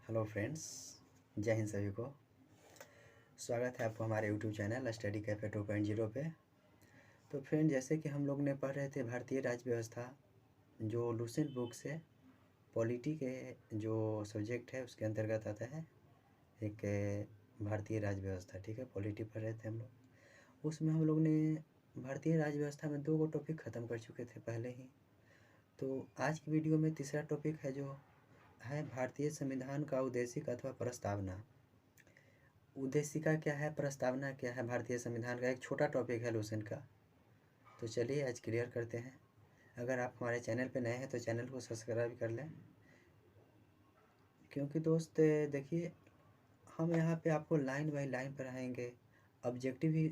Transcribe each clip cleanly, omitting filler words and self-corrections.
Hello friends, जय हिंद सभी को। स्वागत है आपको हमारे यूट्यूब चैनल स्टडी कैफे 2.0 पे। तो फ्रेंड, जैसे कि हम लोग ने पढ़ रहे थे भारतीय राज्य व्यवस्था, जो लुसेंट बुक से पॉलिटी के जो सब्जेक्ट है उसके अंतर्गत आता है एक भारतीय राज्य व्यवस्था। ठीक है, पॉलिटी पढ़ रहे थे हम लोग। उसमें हम लोग ने भारतीय राज्य व्यवस्था में 2 टॉपिक ख़त्म कर चुके थे पहले ही। तो आज की वीडियो में तीसरा टॉपिक है जो है भारतीय संविधान का उद्देशिक अथवा प्रस्तावना। उद्देशिका क्या है, प्रस्तावना क्या है, भारतीय संविधान का एक छोटा टॉपिक है लुसेंट का। तो चलिए आज क्लियर करते हैं। अगर आप हमारे चैनल पे नए हैं तो चैनल को सब्सक्राइब कर लें, क्योंकि दोस्त देखिए, हम यहाँ पे आपको लाइन बाय लाइन पढ़ाएंगे। ऑब्जेक्टिव ही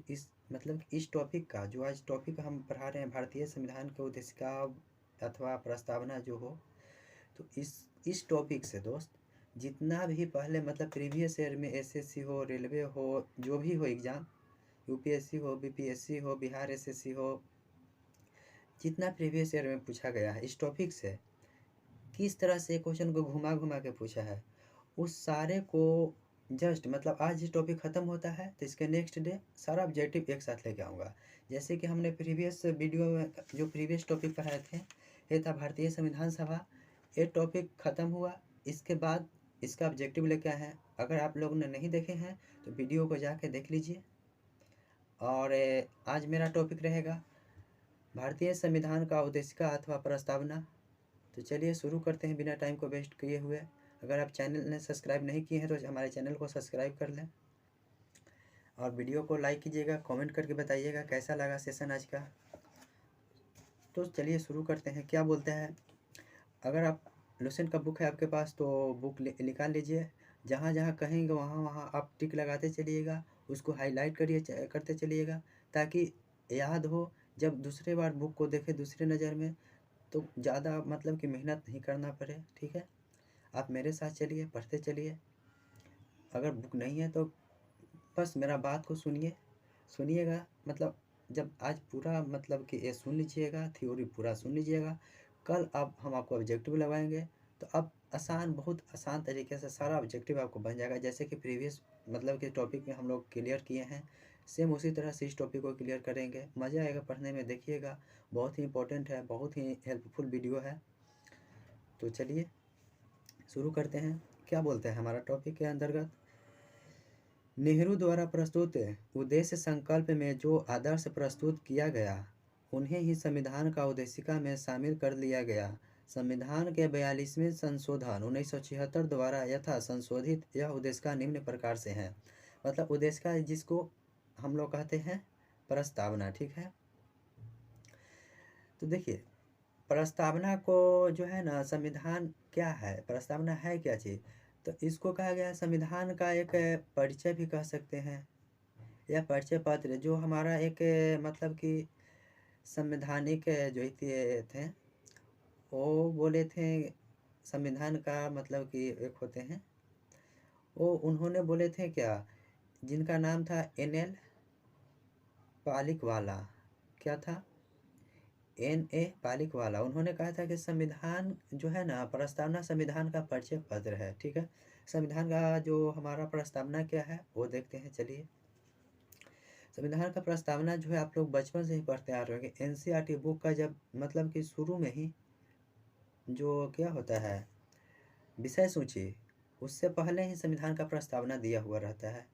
इस टॉपिक का, जो आज टॉपिक हम पढ़ा रहे हैं भारतीय संविधान के उद्देशिका अथवा प्रस्तावना जो हो, तो इस टॉपिक से दोस्त जितना भी पहले प्रीवियस ईयर में एसएससी हो, रेलवे हो, जो भी हो एग्ज़ाम, यूपीएससी हो, बीपीएससी हो, बिहार एसएससी हो, जितना प्रीवियस ईयर में पूछा गया है इस टॉपिक से, किस तरह से क्वेश्चन को घुमा घुमा के पूछा है, उस सारे को जस्ट आज ये टॉपिक ख़त्म होता है तो इसके नेक्स्ट डे सारा ऑब्जेक्टिव एक साथ लेके आऊँगा। जैसे कि हमने प्रीवियस वीडियो में जो प्रीवियस टॉपिक पढ़ाए थे, ये था भारतीय संविधान सभा। ये टॉपिक ख़त्म हुआ, इसके बाद इसका ऑब्जेक्टिव लेके आए हैं। अगर आप लोगों ने नहीं देखे हैं तो वीडियो को जाके देख लीजिए। और आज मेरा टॉपिक रहेगा भारतीय संविधान का उद्देशिका अथवा प्रस्तावना। तो चलिए शुरू करते हैं बिना टाइम को वेस्ट किए हुए। अगर आप चैनल ने सब्सक्राइब नहीं किए हैं तो हमारे चैनल को सब्सक्राइब कर लें और वीडियो को लाइक कीजिएगा, कमेंट करके बताइएगा कैसा लगा सेशन आज का। तो चलिए शुरू करते हैं। क्या बोलते हैं, अगर आप लुसेंट का बुक है आपके पास तो बुक निकाल लीजिए। जहाँ जहाँ कहेंगे वहाँ वहाँ आप टिक लगाते चलिएगा, उसको हाईलाइट करते चलिएगा, ताकि याद हो। जब दूसरे बार बुक को देखें दूसरे नज़र में तो ज़्यादा कि मेहनत नहीं करना पड़े। ठीक है, आप मेरे साथ चलिए, पढ़ते चलिए। अगर बुक नहीं है तो बस मेरा बात को सुनिएगा। जब आज पूरा कि ये सुन लीजिएगा, थ्योरी पूरा सुन लीजिएगा, कल अब हम आपको ऑब्जेक्टिव लगाएंगे तो अब बहुत आसान तरीके से सारा ऑब्जेक्टिव आपको बन जाएगा। जैसे कि प्रीवियस कि टॉपिक में हम लोग क्लियर किए हैं, सेम उसी तरह से इस टॉपिक को क्लियर करेंगे। मज़ा आएगा पढ़ने में, देखिएगा, बहुत ही इंपॉर्टेंट है, बहुत ही हेल्पफुल वीडियो है। तो चलिए शुरू करते हैं। क्या बोलते हैं हमारा टॉपिक के अंतर्गत, नेहरू द्वारा प्रस्तुत उद्देश्य संकल्प में जो आदर्श प्रस्तुत किया गया उन्हें ही संविधान का उद्देशिका में शामिल कर लिया गया। संविधान के 42वें संशोधन 1976 द्वारा यथा संशोधित यह उद्देशिका निम्न प्रकार से है। उद्देशिका जिसको हम लोग कहते हैं प्रस्तावना। ठीक है, तो देखिए, प्रस्तावना को जो है ना, संविधान क्या है, प्रस्तावना है क्या चीज़, तो इसको कहा गया है संविधान का एक परिचय भी कह सकते हैं, या परिचय पत्र। जो हमारा एक कि संवैधानिक जो थे वो बोले थे संविधान का कि एक होते हैं, वो उन्होंने बोले थे क्या, जिनका नाम था NL पालिकवाला। क्या था, NA पालिकवाला। उन्होंने कहा था कि संविधान जो है ना, प्रस्तावना संविधान का परिचय पत्र है। ठीक है, संविधान का जो हमारा प्रस्तावना क्या है वो देखते हैं। चलिए, संविधान का प्रस्तावना जो है आप लोग बचपन से ही पढ़ते आ रहे होंगे। NCERT बुक का जब कि शुरू में ही जो क्या होता है विषय सूची, उससे पहले ही संविधान का प्रस्तावना दिया हुआ रहता है।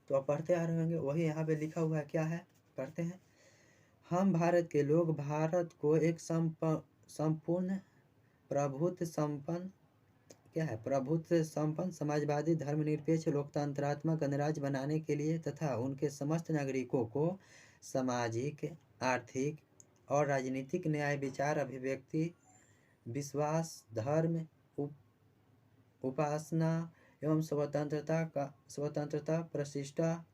तो आप पढ़ते आ रहे होंगे, वही यहाँ पे लिखा हुआ है। क्या है, पढ़ते हैं। हम भारत के लोग भारत को एक संपूर्ण प्रभुत्व संपन्न क्या है, प्रभुत्व संपन्न समाजवादी धर्मनिरपेक्ष लोकतंत्रात्मक गणराज्य बनाने के लिए तथा उनके समस्त नागरिकों को सामाजिक, आर्थिक और राजनीतिक न्याय, विचार, अभिव्यक्ति, विश्वास, धर्म, उपासना एवं स्वतंत्रता, प्रतिष्ठा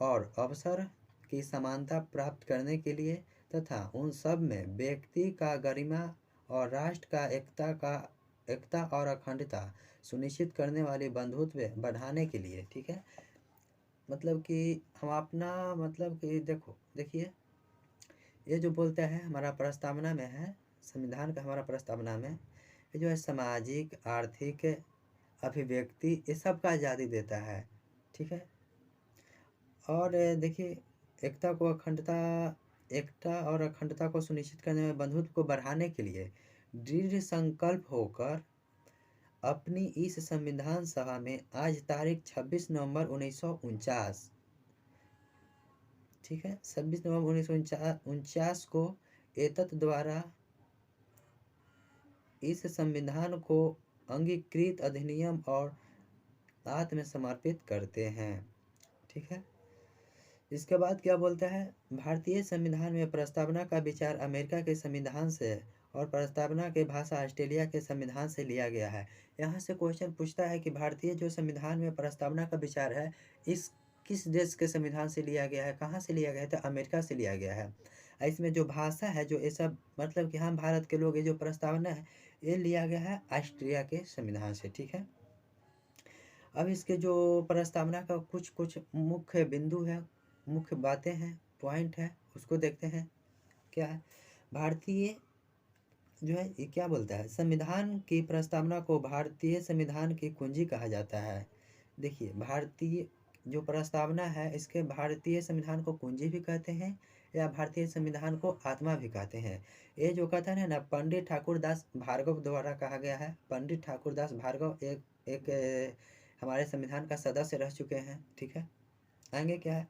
और अवसर की समानता प्राप्त करने के लिए तथा उन सब में व्यक्ति का गरिमा और राष्ट्र का एकता और अखंडता सुनिश्चित करने वाली बंधुत्व बढ़ाने के लिए। ठीक है, कि हम अपना कि देखिए, ये जो बोलते हैं हमारा प्रस्तावना में है, संविधान का हमारा प्रस्तावना में ये जो है सामाजिक, आर्थिक, अभिव्यक्ति, ये सब का आज़ादी देता है। ठीक है। और देखिए, एकता और अखंडता को सुनिश्चित करने में बंधुत्व को बढ़ाने के लिए दृढ़ संकल्प होकर अपनी इस संविधान सभा में आज तारीख 26 नवंबर 1949, ठीक है, 26 नवंबर 1949 को एतत् द्वारा इस संविधान को अंगीकृत अधिनियम और आत्मसमर्पित करते हैं। ठीक है। इसके बाद क्या बोलता है, भारतीय संविधान में प्रस्तावना का विचार अमेरिका के संविधान से और प्रस्तावना के भाषा ऑस्ट्रेलिया के संविधान से लिया गया है। यहाँ से क्वेश्चन पूछता है कि भारतीय जो संविधान में प्रस्तावना का विचार है, इस किस देश के संविधान से लिया गया है, कहाँ से लिया गया है, तो अमेरिका से लिया गया है। इसमें जो भाषा है, जो ये सब मतलब कि हम भारत के लोग, ये जो प्रस्तावना है ये लिया गया है ऑस्ट्रिया के संविधान से। ठीक है। अब इसके जो प्रस्तावना का कुछ कुछ मुख्य बिंदु है, मुख्य बातें हैं, पॉइंट है, उसको देखते हैं। क्या है, भारतीय जो है ये क्या बोलता है, संविधान की प्रस्तावना को भारतीय संविधान की कुंजी कहा जाता है। देखिए, भारतीय जो प्रस्तावना है, इसके भारतीय संविधान को कुंजी भी कहते हैं या भारतीय संविधान को आत्मा भी कहते हैं। ये जो कथन है ना, पंडित ठाकुरदास भार्गव द्वारा कहा गया है। पंडित ठाकुरदास भार्गव एक हमारे संविधान का सदस्य रह चुके हैं। ठीक है। आगे क्या है,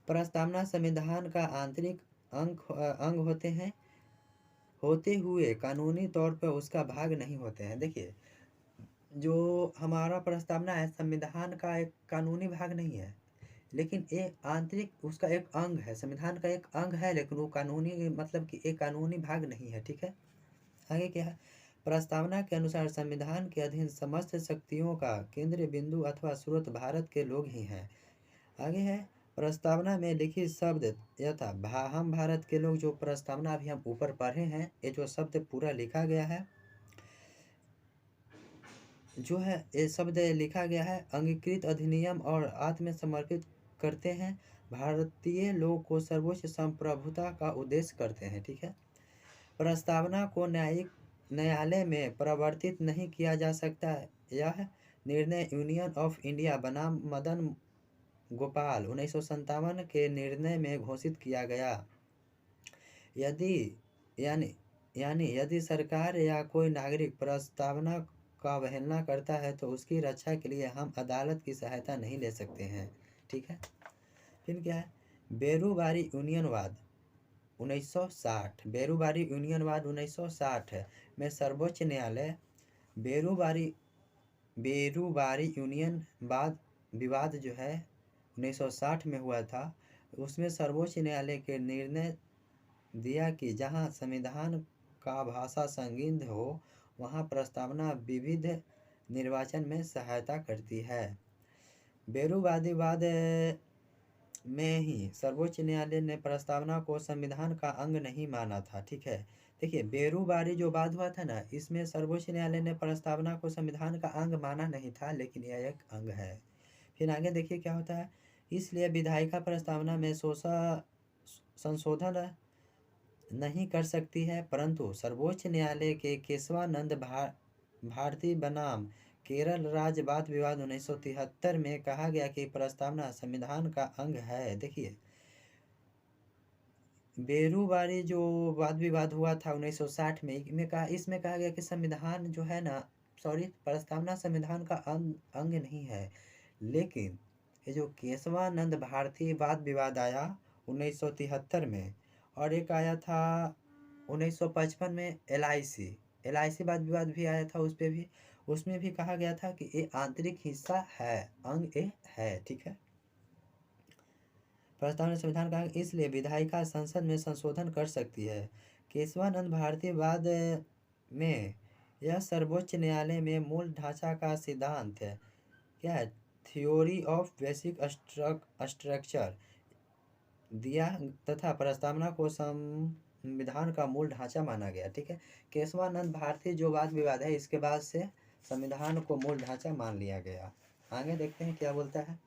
प्रस्तावना संविधान का आंतरिक अंग होते हुए कानूनी तौर पर उसका भाग नहीं होते हैं। देखिए, जो हमारा प्रस्तावना है, संविधान का एक कानूनी भाग नहीं है, लेकिन ये आंतरिक उसका एक अंग है, संविधान का एक अंग है, लेकिन वो कानूनी मतलब कि एक कानूनी भाग नहीं है। ठीक है। आगे क्या है, प्रस्तावना के अनुसार संविधान के अधीन समस्त शक्तियों का केंद्रीय बिंदु अथवा स्रोत भारत के लोग ही हैं। आगे है, प्रस्तावना में लिखित शब्द यथा हम भारत के लोग, जो प्रस्तावना अभी हम ऊपर पढ़े हैं, ये जो शब्द पूरा लिखा गया है, जो है ये शब्द लिखा गया है, अंगीकृत अधिनियम और आत्मसमर्पित करते हैं, भारतीय लोग को सर्वोच्च संप्रभुता का उद्देश्य करते हैं। ठीक है। प्रस्तावना को न्यायालय में प्रवर्तित नहीं किया जा सकता। यह निर्णय यूनियन ऑफ इंडिया बनाम मदन गोपाल 1957 के निर्णय में घोषित किया गया। यानी यदि सरकार या कोई नागरिक प्रस्तावना का अवहेलना करता है तो उसकी रक्षा के लिए हम अदालत की सहायता नहीं ले सकते हैं। ठीक है। फिर क्या है, बेरूबारी यूनियनवाद 1960, बेरूबारी यूनियनवाद 1960 में सर्वोच्च न्यायालय बेरूबारी यूनियन विवाद जो है 1960 में हुआ था, उसमें सर्वोच्च न्यायालय के निर्णय दिया कि जहां संविधान का भाषा संदिग्ध हो, वहां प्रस्तावना विविध निर्वाचन में सहायता करती है। बेरूबारीवाद में ही सर्वोच्च न्यायालय ने प्रस्तावना को संविधान का अंग नहीं माना था। ठीक है। देखिए, बेरूबारी जो वाद हुआ था ना, इसमें सर्वोच्च न्यायालय ने प्रस्तावना को संविधान का अंग माना नहीं था, लेकिन यह एक अंग है। फिर आगे देखिए क्या होता है, इसलिए विधायिका प्रस्तावना में संशोधन नहीं कर सकती है, परंतु सर्वोच्च न्यायालय के केशवानंद भारती बनाम केरल राज्य वाद विवाद 1973 में कहा गया कि प्रस्तावना संविधान का अंग है। देखिए, बेरूबारी जो वाद विवाद हुआ था 1960 में, इसमें कहा गया कि संविधान जो है ना, प्रस्तावना संविधान का अंग नहीं है, लेकिन ये जो केशवानंद भारती वाद विवाद आया 1973 में, और एक आया था 1955 में LIC वाद विवाद भी आया था, उसमें भी कहा गया था कि ये आंतरिक हिस्सा है, अंग ये है। ठीक है। प्रस्तावना संविधान का अंग, इसलिए विधायिका संसद में संशोधन कर सकती है। केशवानंद भारती वाद में यह सर्वोच्च न्यायालय में मूल ढांचा का सिद्धांत है, क्या है, थ्योरी ऑफ बेसिक स्ट्रक्चर दिया तथा प्रस्तावना को संविधान का मूल ढांचा माना गया। ठीक है। केशवानंद भारती जो वाद विवाद है, इसके बाद से संविधान को मूल ढांचा मान लिया गया। आगे देखते हैं क्या बोलता है।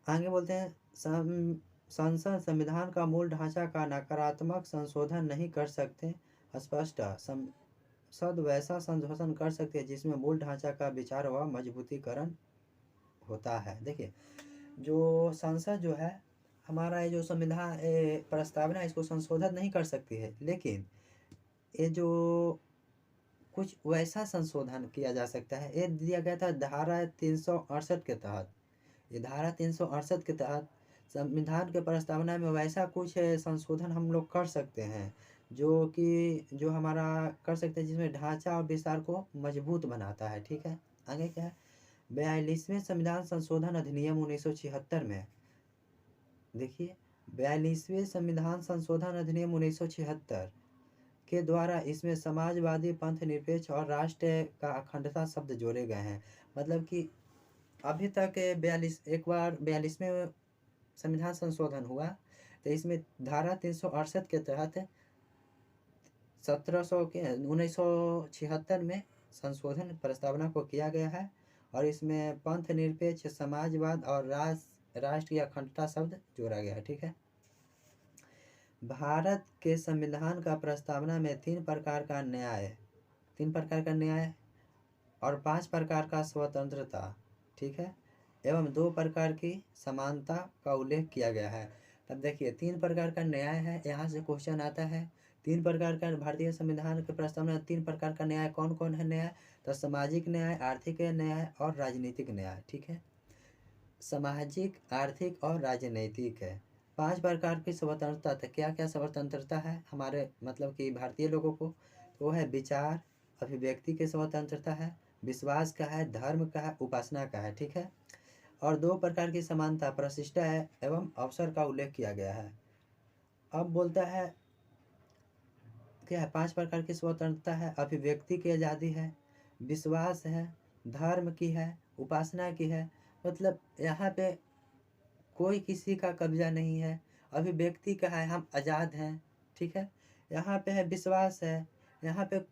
आगे बोलते हैं, संसद संविधान का मूल ढांचा का नकारात्मक संशोधन नहीं कर सकते। स्पष्ट संसद वैसा संशोधन कर सकती है जिसमें मूल ढांचा का विचार व मजबूतीकरण होता है। देखिए, जो संसद जो है हमारा, ये जो संविधान प्रस्तावना है, इसको संशोधित नहीं कर सकती है, लेकिन ये जो कुछ वैसा संशोधन किया जा सकता है, ये दिया गया था धारा 368 के तहत। ये धारा 368 के तहत संविधान के प्रस्तावना में वैसा कुछ संशोधन हम लोग कर सकते हैं जो हमारा कर सकते हैं, जिसमें ढांचा और विस्तार को मजबूत बनाता है। ठीक है, आगे क्या है, 42वें संविधान संशोधन अधिनियम 1976 में, देखिए 42वें संविधान संशोधन अधिनियम 1976 के द्वारा इसमें समाजवादी, पंथ निरपेक्ष और राष्ट्र का अखंडता शब्द जोड़े गए हैं। मतलब कि अभी तक 42वें संविधान संशोधन हुआ, तो इसमें धारा 368 के तहत 1976 में संशोधन प्रस्तावना को किया गया है, और इसमें पंथ निरपेक्ष, समाजवाद और राष्ट्र की अखंडता शब्द जोड़ा गया है। ठीक है, भारत के संविधान का प्रस्तावना में 3 प्रकार का न्याय और 5 प्रकार का स्वतंत्रता, ठीक है, एवं 2 प्रकार की समानता का उल्लेख किया गया है। तब देखिए, 3 प्रकार का न्याय है, यहाँ से क्वेश्चन आता है। 3 प्रकार का भारतीय संविधान के प्रस्तावना 3 प्रकार का न्याय कौन कौन है न्याय, तो सामाजिक न्याय, आर्थिक न्याय और राजनीतिक न्याय। ठीक है, सामाजिक, आर्थिक और राजनीतिक है। 5 प्रकार की स्वतंत्रता, तो क्या क्या स्वतंत्रता है हमारे मतलब कि भारतीय लोगों को, तो वो है विचार, अभिव्यक्ति की स्वतंत्रता है, विश्वास का है, धर्म का है, उपासना का है। ठीक है, और 2 प्रकार की समानता, प्रतिष्ठा है एवं अवसर का उल्लेख किया गया है। अब बोलता है क्या है, 5 प्रकार की स्वतंत्रता है, अभिव्यक्ति की आज़ादी है, विश्वास है, धर्म की है, उपासना की है। मतलब यहाँ पे कोई किसी का कब्जा नहीं है। अभिव्यक्ति का है, हम आज़ाद हैं। ठीक है, यहाँ पे है विश्वास है, यहाँ पे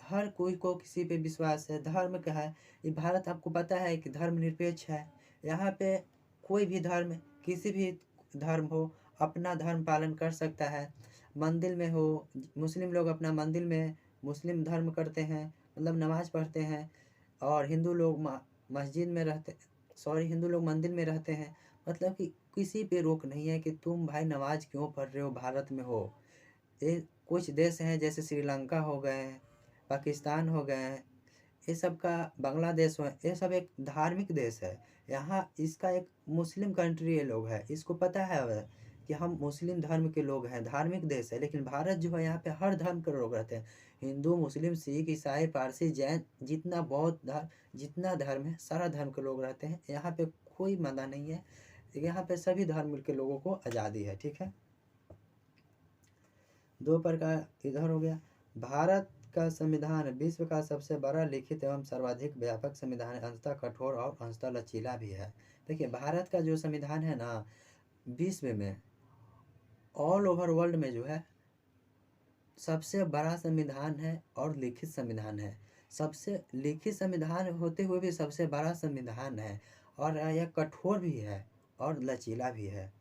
हर कोई को किसी पे विश्वास है। धर्म का है, ये भारत आपको पता है कि धर्मनिरपेक्ष है। यहाँ पे कोई भी धर्म, किसी भी धर्म हो, अपना धर्म पालन कर सकता है। मंदिर में हो, मुस्लिम लोग अपना मंदिर में मुस्लिम धर्म करते हैं, मतलब नमाज पढ़ते हैं, और हिंदू लोग मस्जिद में रहते, हिंदू लोग मंदिर में रहते हैं। मतलब कि किसी पे रोक नहीं है कि तुम भाई नमाज क्यों पढ़ रहे हो, भारत में हो। ये कुछ देश हैं जैसे श्रीलंका हो गए, पाकिस्तान हो गए, ये सब का, बांग्लादेश हो, ये सब एक धार्मिक देश है। यहाँ इसका एक मुस्लिम कंट्री ये लोग है, इसको पता है कि हम मुस्लिम धर्म के लोग हैं, धार्मिक देश है। लेकिन भारत जो है, यहाँ पे हर धर्म के लोग रहते हैं, हिंदू, मुस्लिम, सिख, ईसाई, पारसी, जैन, जितना बौद्ध धर्म, जितना धर्म है, सारा धर्म के लोग रहते हैं। यहाँ पे कोई मना नहीं है, यहाँ पे सभी धर्म के लोगों को आज़ादी है। ठीक है, 2 प्रकार इधर हो गया। भारत का संविधान विश्व का सबसे बड़ा लिखित एवं सर्वाधिक व्यापक संविधान है, अंशतः कठोर और अंशतः लचीला भी है। देखिए, भारत का जो संविधान है ना, विश्व में, ऑल ओवर वर्ल्ड में जो है सबसे बड़ा संविधान है और लिखित संविधान है। सबसे लिखित संविधान होते हुए भी सबसे बड़ा संविधान है, और यह कठोर भी है और लचीला भी है।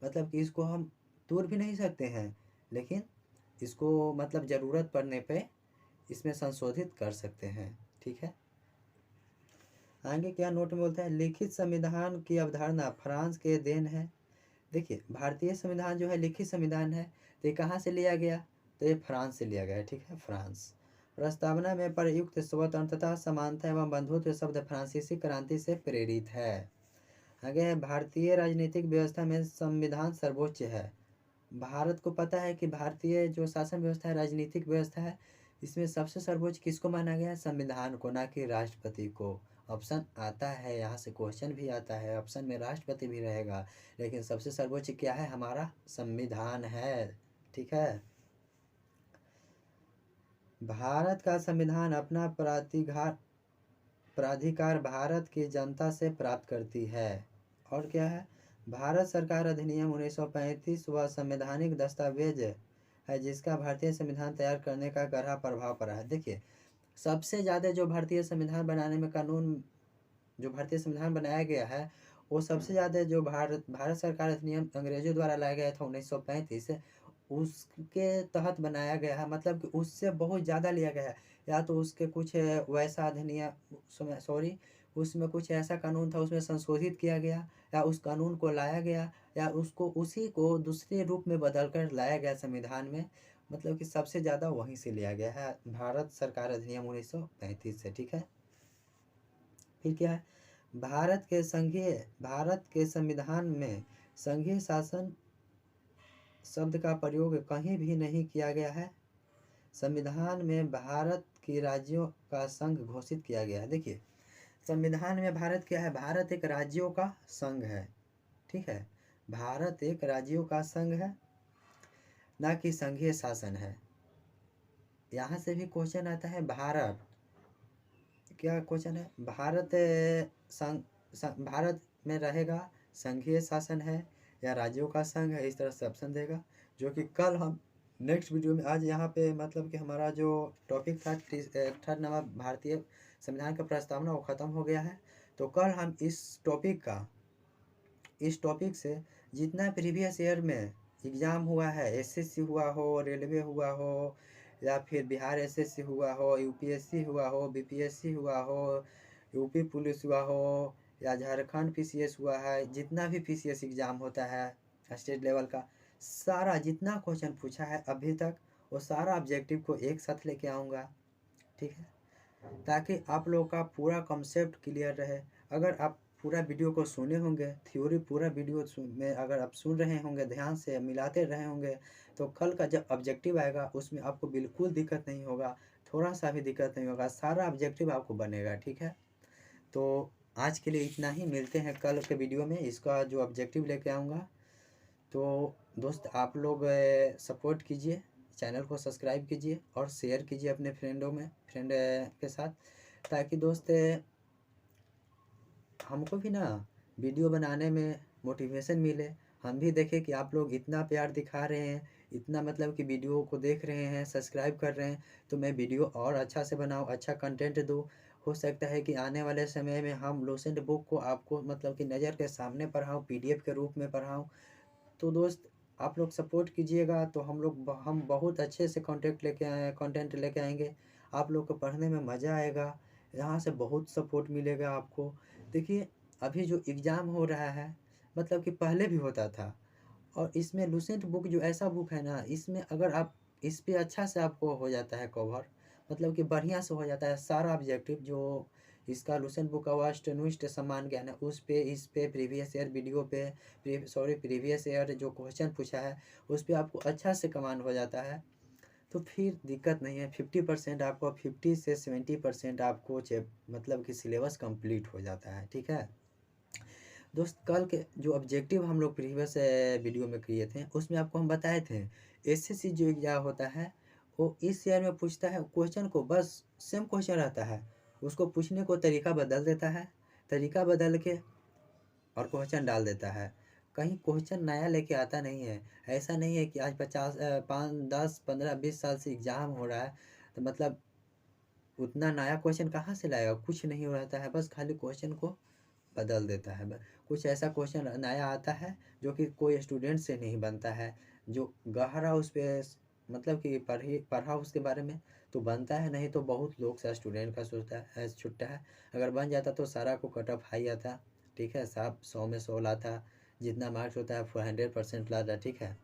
मतलब कि इसको हम तोड़ भी नहीं सकते हैं, लेकिन इसको मतलब ज़रूरत पड़ने पे इसमें संशोधित कर सकते हैं। ठीक है, आगे क्या नोट में बोलता है, लिखित संविधान की अवधारणा फ्रांस के देन है। देखिए, भारतीय संविधान जो है लिखित संविधान है, तो ये कहाँ से लिया गया, तो ये फ्रांस से लिया गया है। ठीक है, फ्रांस। प्रस्तावना में प्रयुक्त स्वतंत्रता, समानता एवं बंधुत्व शब्द फ्रांसीसी क्रांति से प्रेरित है। आगे है, भारतीय राजनीतिक व्यवस्था में संविधान सर्वोच्च है। भारत को पता है कि भारतीय जो शासन व्यवस्था है, राजनीतिक व्यवस्था है, इसमें सबसे सर्वोच्च किसको माना गया है, संविधान को, ना कि राष्ट्रपति को। ऑप्शन आता है, यहाँ से क्वेश्चन भी आता है, ऑप्शन में राष्ट्रपति भी रहेगा, लेकिन सबसे सर्वोच्च क्या है, हमारा संविधान है। ठीक है, भारत का संविधान अपना प्राधिकार भारत की जनता से प्राप्त करती है। और क्या है, भारत सरकार अधिनियम 1935 वह संवैधानिक दस्तावेज है जिसका भारतीय संविधान तैयार करने का गहरा प्रभाव पड़ा है। देखिए, सबसे ज़्यादा जो भारतीय संविधान बनाने में कानून, जो भारतीय संविधान बनाया गया है, वो सबसे ज़्यादा जो भारत सरकार अधिनियम अंग्रेजों द्वारा लाया गया था 1935, उसके तहत बनाया गया है। मतलब कि उससे बहुत ज़्यादा लिया गया है। या तो उसके कुछ वैसा अधिनियम सॉरी उसमें कुछ ऐसा कानून था उसमें संशोधित किया गया, या उस कानून को लाया गया, या उसको उसी को दूसरे रूप में बदल कर लाया गया संविधान में। मतलब कि सबसे ज़्यादा वहीं से लिया गया है, भारत सरकार अधिनियम 1935 से। ठीक है, फिर क्या है, भारत के संविधान में संघीय शासन शब्द का प्रयोग कहीं भी नहीं किया गया है। संविधान में भारत के राज्यों का संघ घोषित किया गया है। देखिए, संविधान में भारत क्या है, भारत एक राज्यों का संघ है। ठीक है, भारत एक राज्यों का संघ है, ना कि संघीय शासन है। यहाँ से भी क्वेश्चन आता है, भारत क्या क्वेश्चन है, भारत में रहेगा संघीय शासन है या राज्यों का संघ है, इस तरह से ऑप्शन देगा, जो कि कल हम नेक्स्ट वीडियो में, आज यहाँ पे मतलब कि हमारा जो टॉपिक था 3rd नंबर भारतीय संविधान का प्रस्तावना, वो ख़त्म हो गया है। तो कल हम इस टॉपिक से जितना प्रीवियस ईयर में एग्ज़ाम हुआ है, एसएससी हुआ हो, रेलवे हुआ हो, या फिर बिहार एसएससी हुआ हो, यूपीएससी हुआ हो, बीपीएससी हुआ हो, यूपी पुलिस हुआ हो, या झारखंड पीसीएस हुआ है, जितना भी पीसीएस एग्ज़ाम होता है स्टेट लेवल का, सारा जितना क्वेश्चन पूछा है अभी तक, वो सारा ऑब्जेक्टिव को एक साथ लेके आऊँगा। ठीक है, ताकि आप लोगों का पूरा कॉन्सेप्ट क्लियर रहे। अगर आप पूरा वीडियो को सुने होंगे, थ्योरी पूरा वीडियो में अगर आप सुन रहे होंगे, ध्यान से मिलाते रहे होंगे, तो कल का जब ऑब्जेक्टिव आएगा उसमें आपको बिल्कुल दिक्कत नहीं होगा, थोड़ा सा भी दिक्कत नहीं होगा, सारा ऑब्जेक्टिव आपको बनेगा। ठीक है, तो आज के लिए इतना ही, मिलते हैं कल के वीडियो में, इसका जो ऑब्जेक्टिव लेके आऊँगा। तो दोस्त आप लोग सपोर्ट कीजिए, चैनल को सब्सक्राइब कीजिए और शेयर कीजिए अपने फ्रेंड के साथ, ताकि दोस्त हमको भी ना वीडियो बनाने में मोटिवेशन मिले, हम भी देखें कि आप लोग इतना प्यार दिखा रहे हैं, इतना मतलब कि वीडियो को देख रहे हैं, सब्सक्राइब कर रहे हैं, तो मैं वीडियो और अच्छा से बनाऊँ, अच्छा कंटेंट दूँ। हो सकता है कि आने वाले समय में हम लुसेंट बुक को आपको मतलब कि नज़र के सामने पढ़ाऊँ, पीडीएफ के रूप में पढ़ाऊँ। तो दोस्त आप लोग सपोर्ट कीजिएगा तो हम बहुत अच्छे से कंटेंट लेके आएंगे, आप लोग को पढ़ने में मज़ा आएगा, यहाँ से बहुत सपोर्ट मिलेगा आपको। देखिए, अभी जो एग्ज़ाम हो रहा है, मतलब कि पहले भी होता था, और इसमें लुसेंट बुक जो ऐसा बुक है ना, इसमें अगर आप इस पे अच्छा से आपको हो जाता है कवर, मतलब कि बढ़िया से हो जाता है सारा ऑब्जेक्टिव जो इसका लुसेंट बुक का वास्ट नुस्ट समान ज्ञान है, उस पे इस पे प्रीवियस ईयर वीडियो पे प्रीवियस ईयर जो क्वेश्चन पूछा है उस पे आपको अच्छा से कमांड हो जाता है, तो फिर दिक्कत नहीं है। 50% आपको, 50 से 70% आपको मतलब कि सिलेबस कंप्लीट हो जाता है। ठीक है दोस्त, कल के जो ऑब्जेक्टिव हम लोग प्रीवियस वीडियो में किए थे, उसमें आपको हम बताए थे एसएससी जो एग्जाम होता है वो इस ईयर में पूछता है, क्वेश्चन को बस सेम क्वेश्चन रहता है, उसको पूछने को तरीका बदल देता है, तरीका बदल के और क्वेश्चन डाल देता है, कहीं क्वेश्चन नया लेके आता नहीं है। ऐसा नहीं है कि आज 5, 10, 15, 20 साल से एग्ज़ाम हो रहा है, तो मतलब उतना नया क्वेश्चन कहाँ से लाएगा, कुछ नहीं रहता है, बस खाली क्वेश्चन को बदल देता है। कुछ ऐसा क्वेश्चन नया आता है जो कि कोई स्टूडेंट से नहीं बनता है, जो गहरा उस पर मतलब कि पढ़ा उसके बारे में तो बनता है, नहीं तो बहुत लोग सा स्टूडेंट का सोचता है छुट्टा है, अगर बन जाता तो सारा को कट ऑफ हाई आता। ठीक है, साहब 100 में 100 लाता, जितना मार्क्स होता है 100% लाता। ठीक है,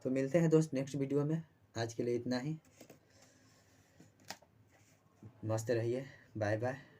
तो मिलते हैं दोस्त नेक्स्ट वीडियो में, आज के लिए इतना ही, मस्त रहिए, बाय बाय।